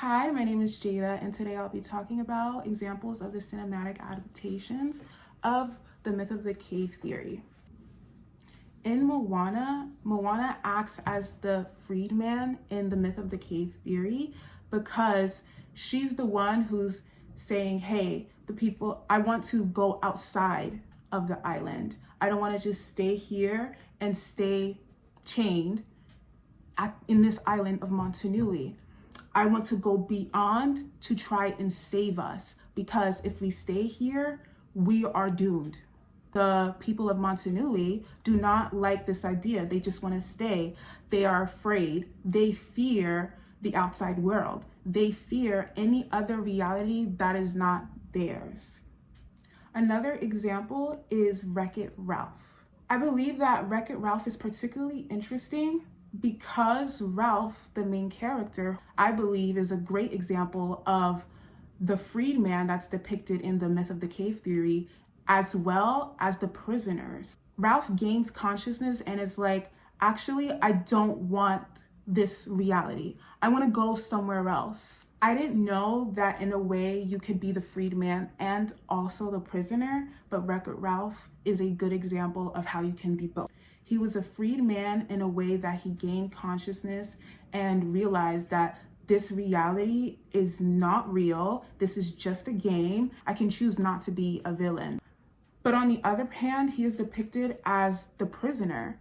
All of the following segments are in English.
Hi, my name is Jada, and today I'll be talking about examples of the cinematic adaptations of the myth of the cave theory. In Moana acts as the freedman in the myth of the cave theory because she's the one who's saying, hey, the people, I want to go outside of the island. I don't want to just stay here and stay chained in this island of Motunui. I want to go beyond to try and save us, because if we stay here, we are doomed. The people of Motunui do not like this idea. They just want to stay. They are afraid. They fear the outside world. They fear any other reality that is not theirs. Another example is Wreck-It Ralph. I believe that Wreck-It Ralph is particularly interesting because Ralph, the main character, I believe is a great example of the freedman that's depicted in the myth of the cave theory, as well as the prisoners. Ralph gains consciousness and is like, actually, I don't want this reality. I want to go somewhere else. I didn't know that in a way you could be the freedman and also the prisoner, but Wreck-It Ralph is a good example of how you can be both. He was a freed man in a way that he gained consciousness and realized that this reality is not real. This is just a game. I can choose not to be a villain. But on the other hand, he is depicted as the prisoner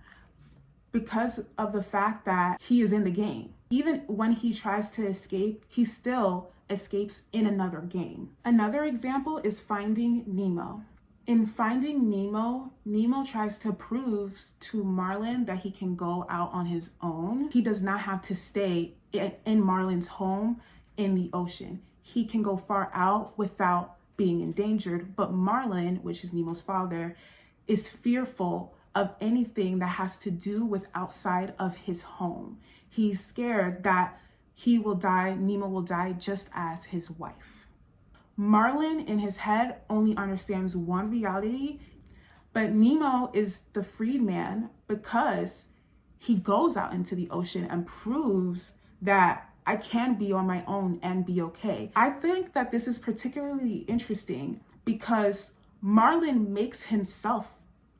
because of the fact that he is in the game. Even when he tries to escape, he still escapes in another game. Another example is Finding Nemo. In Finding Nemo, Nemo tries to prove to Marlin that he can go out on his own. He does not have to stay in Marlin's home in the ocean. He can go far out without being endangered, but Marlin, which is Nemo's father, is fearful of anything that has to do with outside of his home. He's scared that he will die, Nemo will die just as his wife. Marlin in his head only understands one reality, but Nemo is the freedman because he goes out into the ocean and proves that I can be on my own and be okay. I think that this is particularly interesting because Marlin makes himself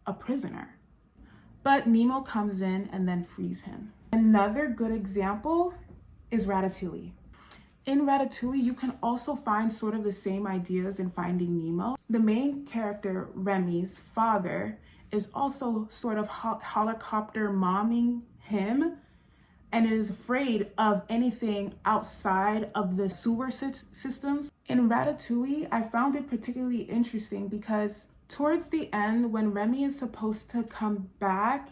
a prisoner, but Nemo comes in and then frees him. Another good example is Ratatouille. In Ratatouille, you can also find sort of the same ideas in Finding Nemo. The main character, Remy's father, is also sort of helicopter momming him and is afraid of anything outside of the sewer systems. In Ratatouille, I found it particularly interesting because towards the end, when Remy is supposed to come back,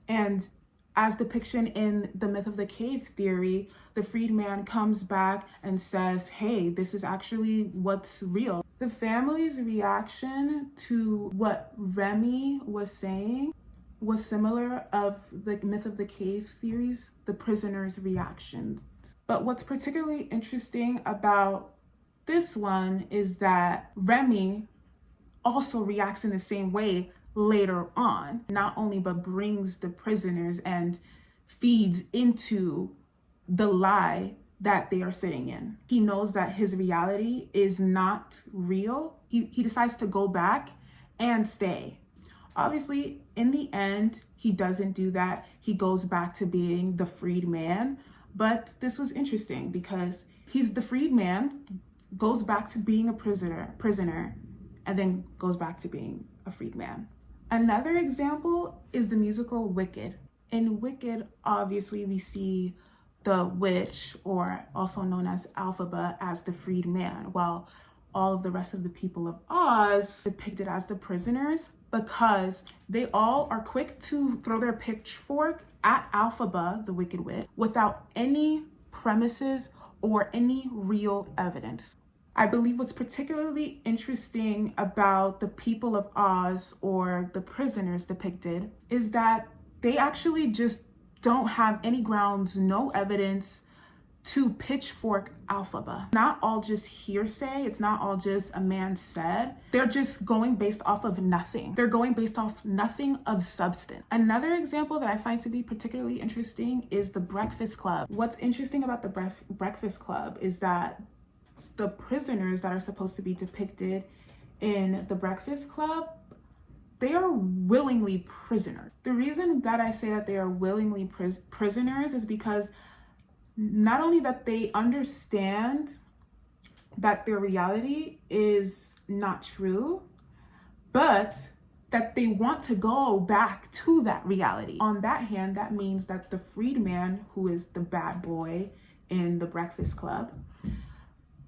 and as depiction in the myth of the cave theory, the freedman comes back and says, hey, this is actually what's real. The family's reaction to what Remy was saying was similar of the myth of the cave theories, the prisoner's reaction. But what's particularly interesting about this one is that Remy also reacts in the same way later on, not only but brings the prisoners and feeds into the lie that they are sitting in. He knows that his reality is not real. He decides to go back and stay. Obviously, in the end, he doesn't do that. He goes back to being the freed man. But this was interesting because he's the freed man, goes back to being a prisoner, and then goes back to being a freed man. Another example is the musical Wicked. In Wicked, obviously, we see the witch, or also known as Elphaba, as the freed man, while all of the rest of the people of Oz depicted as the prisoners, because they all are quick to throw their pitchfork at Elphaba, the wicked witch, without any premises or any real evidence. I believe what's particularly interesting about the people of Oz, or the prisoners depicted, is that they actually just don't have any grounds, no evidence to pitchfork alphabet. Not all just hearsay, it's not all just a man said. They're just going based off of nothing. They're going based off nothing of substance. Another example that I find to be particularly interesting is the Breakfast Club. What's interesting about the Breakfast Club is that the prisoners that are supposed to be depicted in the Breakfast Club, they are willingly prisoners. The reason that I say that they are willingly prisoners is because not only that they understand that their reality is not true, but that they want to go back to that reality. On that hand, that means that the freedman, who is the bad boy in the Breakfast Club,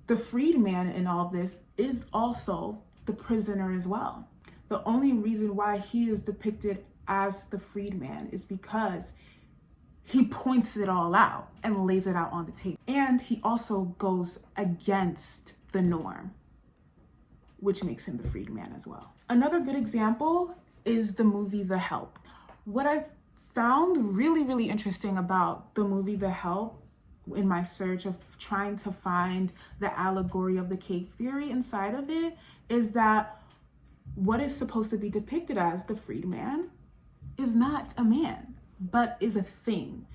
the freedman in all this is also the prisoner as well. The only reason why he is depicted as the freedman is because he points it all out and lays it out on the table. And he also goes against the norm, which makes him the freedman as well. Another good example is the movie The Help. What I found really, really interesting about the movie The Help in my search of trying to find the allegory of the cave theory inside of it is that what is supposed to be depicted as the freedman is not a man, but is a thing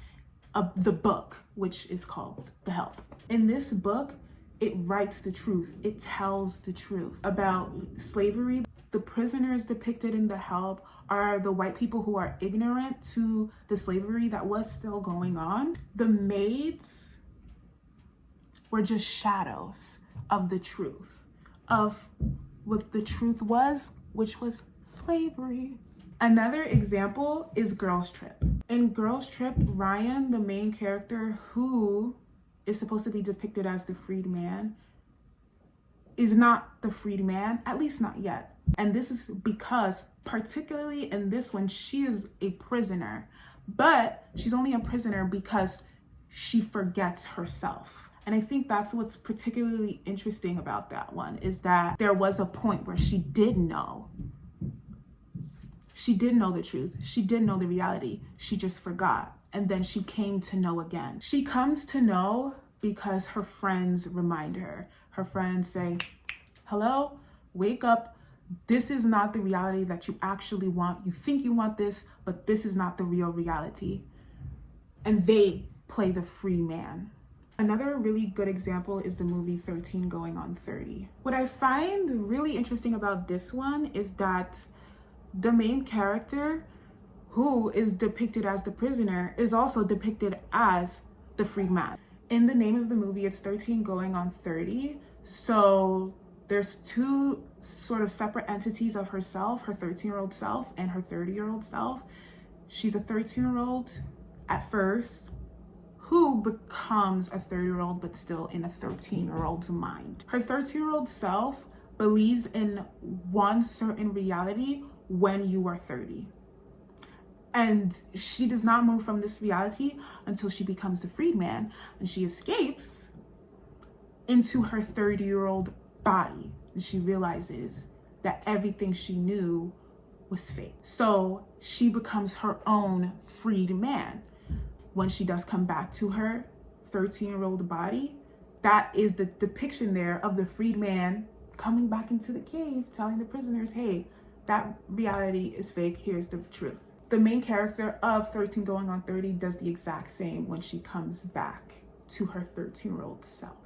of the book, which is called The Help. In this book, it writes the truth. It tells the truth about slavery. The prisoners depicted in The Help are the white people who are ignorant to the slavery that was still going on. The maids were just shadows of the truth, of what the truth was, which was slavery. Another example is Girls Trip. In Girls Trip, Ryan, the main character who is supposed to be depicted as the freedman, is not the freedman, at least not yet. And this is because, particularly in this one, she is a prisoner, but she's only a prisoner because she forgets herself. And I think that's what's particularly interesting about that one, is that there was a point where she did know. She did know the truth. She did know the reality. She just forgot. And then she came to know again. She comes to know because her friends remind her. Her friends say, hello, wake up. This is not the reality that you actually want. You think you want this, but this is not the real reality. And they play the free man. Another really good example is the movie 13 Going on 30. What I find really interesting about this one is that the main character, who is depicted as the prisoner, is also depicted as the freed man. In the name of the movie, it's 13 Going on 30. So there's two sort of separate entities of herself, her 13-year-old self and her 30-year-old self. She's a 13-year-old at first, who becomes a 30-year-old, but still in a 13-year-old's mind. Her 13-year-old self believes in one certain reality when you are 30. And she does not move from this reality until she becomes the freedman, and she escapes into her 30-year-old body. And she realizes that everything she knew was fake. So she becomes her own freed man. When she does come back to her 13-year-old body, that is the depiction there of the freed man coming back into the cave, telling the prisoners, hey, that reality is fake, here's the truth. The main character of 13 Going on 30 does the exact same when she comes back to her 13-year-old self.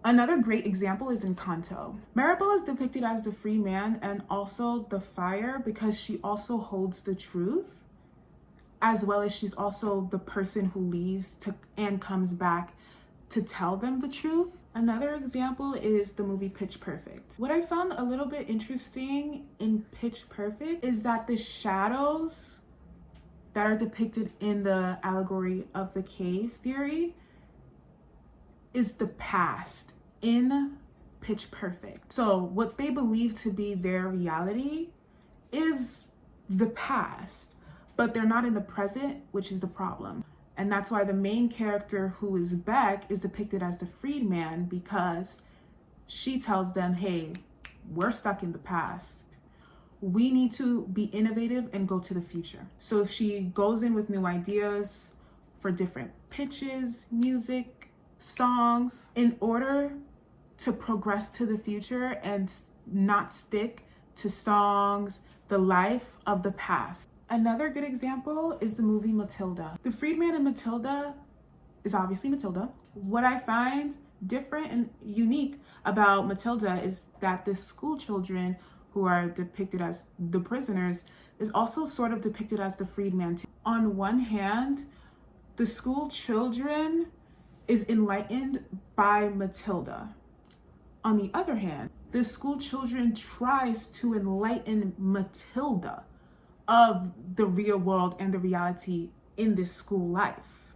Another great example is in Kanto. Maribel is depicted as the free man and also the fire because she also holds the truth, as well as she's also the person who leaves and comes back to tell them the truth. Another example is the movie Pitch Perfect. What I found a little bit interesting in Pitch Perfect is that the shadows that are depicted in the allegory of the cave theory is the past in Pitch Perfect. So what they believe to be their reality is the past, but they're not in the present, which is the problem. And that's why the main character, who is Beck, is depicted as the freed man, because she tells them, hey, we're stuck in the past. We need to be innovative and go to the future. So if she goes in with new ideas for different pitches, music, songs in order to progress to the future and not stick to songs, the life of the past. Another good example is the movie Matilda. The freedman in Matilda is obviously Matilda. What I find different and unique about Matilda is that the school children who are depicted as the prisoners is also sort of depicted as the freedman too. On one hand, the school children is enlightened by Matilda. On the other hand, the school children tries to enlighten Matilda of the real world and the reality in this school life.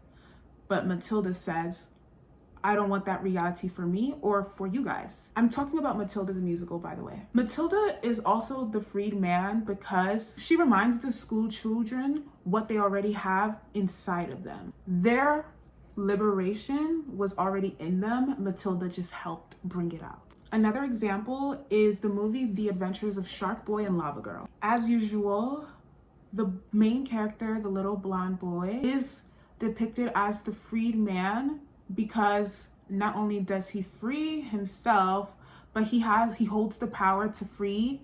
But Matilda says, I don't want that reality for me or for you guys. I'm talking about Matilda the musical, by the way. Matilda is also the freed man because she reminds the school children what they already have inside of them. Their liberation was already in them. Matilda just helped bring it out. Another example is the movie The Adventures of Shark Boy and Lava Girl. As usual, the main character, the little blonde boy, is depicted as the freed man because not only does he free himself, but he holds the power to free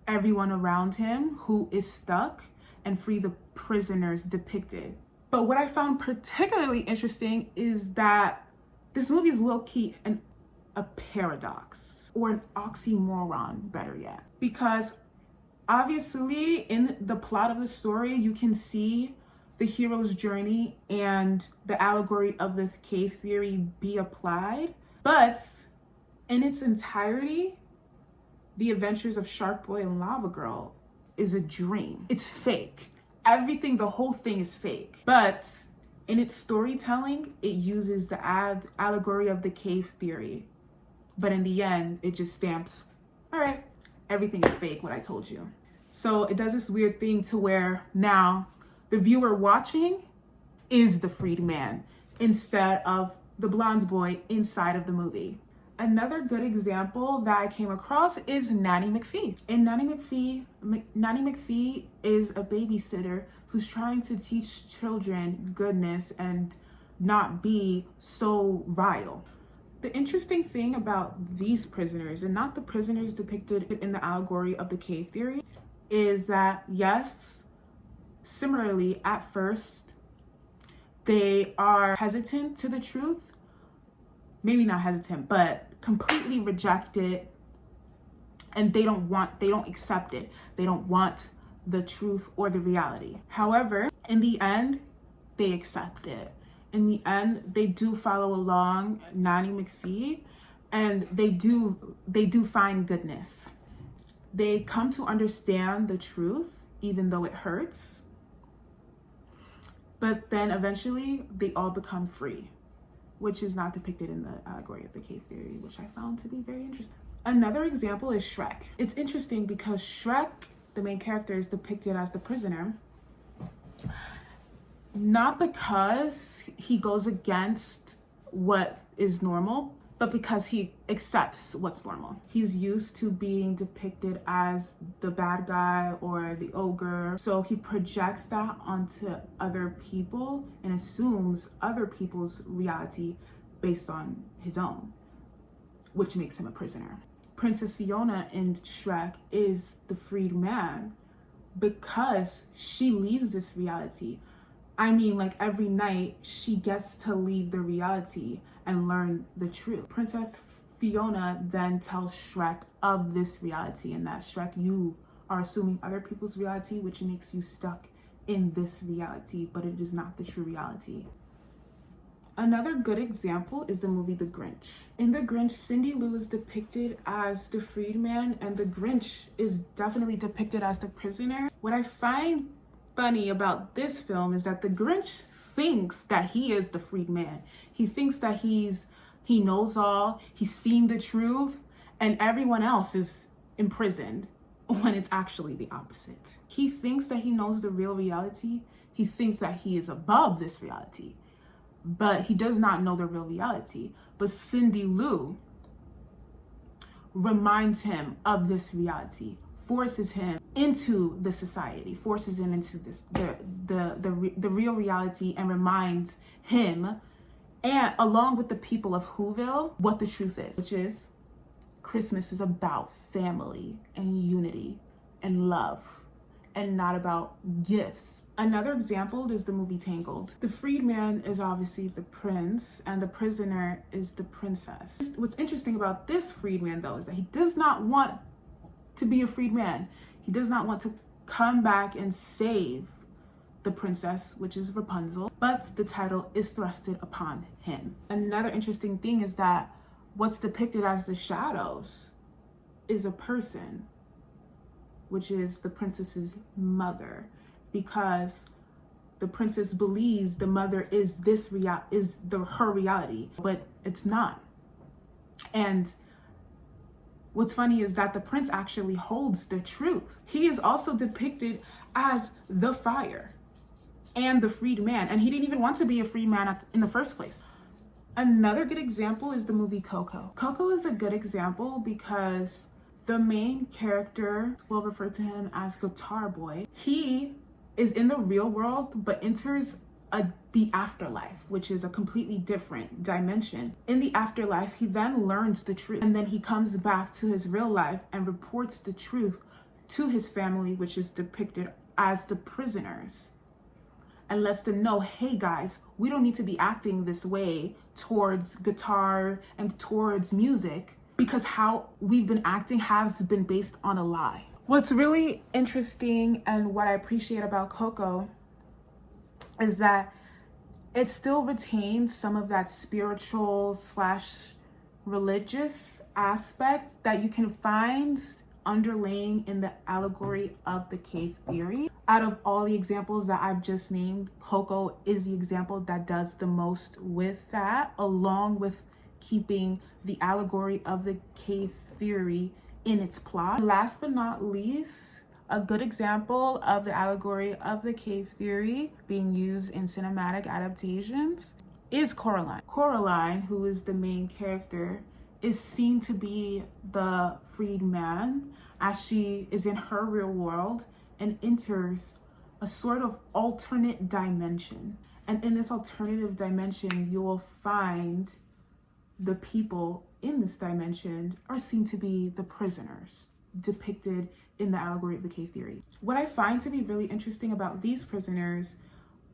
everyone around him who is stuck and free the prisoners depicted. But what I found particularly interesting is that this movie is low-key a paradox, or an oxymoron, better yet. Because obviously in the plot of the story, you can see the hero's journey and the allegory of the cave theory be applied. But in its entirety, The Adventures of Shark Boy and Lava Girl is a dream. It's fake. Everything, the whole thing is fake. But in its storytelling, it uses the allegory of the cave theory. But in the end, it just stamps, all right, everything is fake, what I told you. So it does this weird thing to where now the viewer watching is the freed man instead of the blonde boy inside of the movie. Another good example that I came across is Nanny McPhee. In Nanny McPhee is a babysitter who's trying to teach children goodness and not be so vile. The interesting thing about these prisoners, and not the prisoners depicted in the allegory of the cave theory, is that yes, similarly, at first, they are hesitant to the truth. Maybe not hesitant, but completely reject it. And they don't accept it. They don't want the truth or the reality. However, in the end, they accept it. In the end, they do follow along Nanny McPhee, and they do find goodness. They come to understand the truth, even though it hurts. But then eventually they all become free, which is not depicted in the allegory of the cave theory, which I found to be very interesting. Another example is Shrek. It's interesting because Shrek, the main character, is depicted as the prisoner, not because he goes against what is normal, but because he accepts what's normal. He's used to being depicted as the bad guy or the ogre. So he projects that onto other people and assumes other people's reality based on his own, which makes him a prisoner. Princess Fiona in Shrek is the freed man because she leaves this reality. I mean, like every night she gets to leave the reality and learn the truth. Princess Fiona then tells Shrek of this reality, and that Shrek, you are assuming other people's reality, which makes you stuck in this reality, but it is not the true reality. Another good example is the movie The Grinch. In The Grinch, Cindy Lou is depicted as the freedman, and the Grinch is definitely depicted as the prisoner. What I find funny about this film is that the Grinch thinks that he is the freed man. He thinks that he knows all, he's seen the truth, and everyone else is imprisoned, when it's actually the opposite. He thinks that he knows the real reality. He thinks that he is above this reality, but he does not know the real reality. But Cindy Lou reminds him of this reality, forces him into the society, forces him into this the real reality, and reminds him and along with the people of Whoville, what the truth is, which is Christmas is about family and unity and love and not about gifts. Another example is the movie Tangled. The freedman is obviously the prince and the prisoner is the princess. What's interesting about this freedman though is that he does not want to be a freedman. He does not want to come back and save the princess, which is Rapunzel, but the title is thrusted upon him. Another interesting thing is that what's depicted as the shadows is a person, which is the princess's mother, because the princess believes the mother is her reality, but it's not. And what's funny is that the prince actually holds the truth. He is also depicted as the fire and the freed man, and he didn't even want to be a free man in the first place. Another good example is the movie Coco. Coco is a good example because the main character, we'll refer to him as Guitar Boy. He is in the real world, but enters the afterlife, which is a completely different dimension. In the afterlife, he then learns the truth, and then he comes back to his real life and reports the truth to his family, which is depicted as the prisoners, and lets them know, hey guys, we don't need to be acting this way towards guitar and towards music, because how we've been acting has been based on a lie. What's really interesting and what I appreciate about Coco is that it still retains some of that spiritual / religious aspect that you can find underlaying in the allegory of the cave theory. Out of all the examples that I've just named, Coco is the example that does the most with that, along with keeping the allegory of the cave theory in its plot. Last but not least, a good example of the allegory of the cave theory being used in cinematic adaptations is Coraline. Coraline, who is the main character, is seen to be the freed man as she is in her real world and enters a sort of alternate dimension. And in this alternative dimension, you will find the people in this dimension are seen to be the prisoners depicted in the allegory of the cave theory. What I find to be really interesting about these prisoners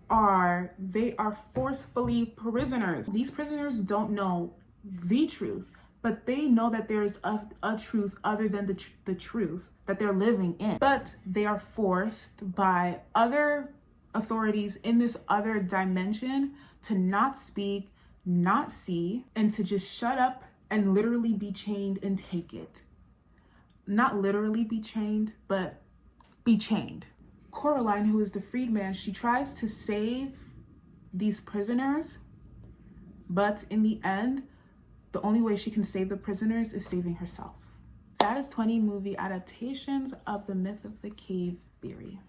are they are forcefully prisoners. These prisoners don't know the truth, but they know that there is a truth other than the truth that they're living in. But they are forced by other authorities in this other dimension to not speak, not see, and to just shut up and literally be chained and take it. Not literally be chained, but be chained. Coraline, who is the freedman, she tries to save these prisoners, but in the end, the only way she can save the prisoners is saving herself. That is 20 movie adaptations of the myth of the cave theory.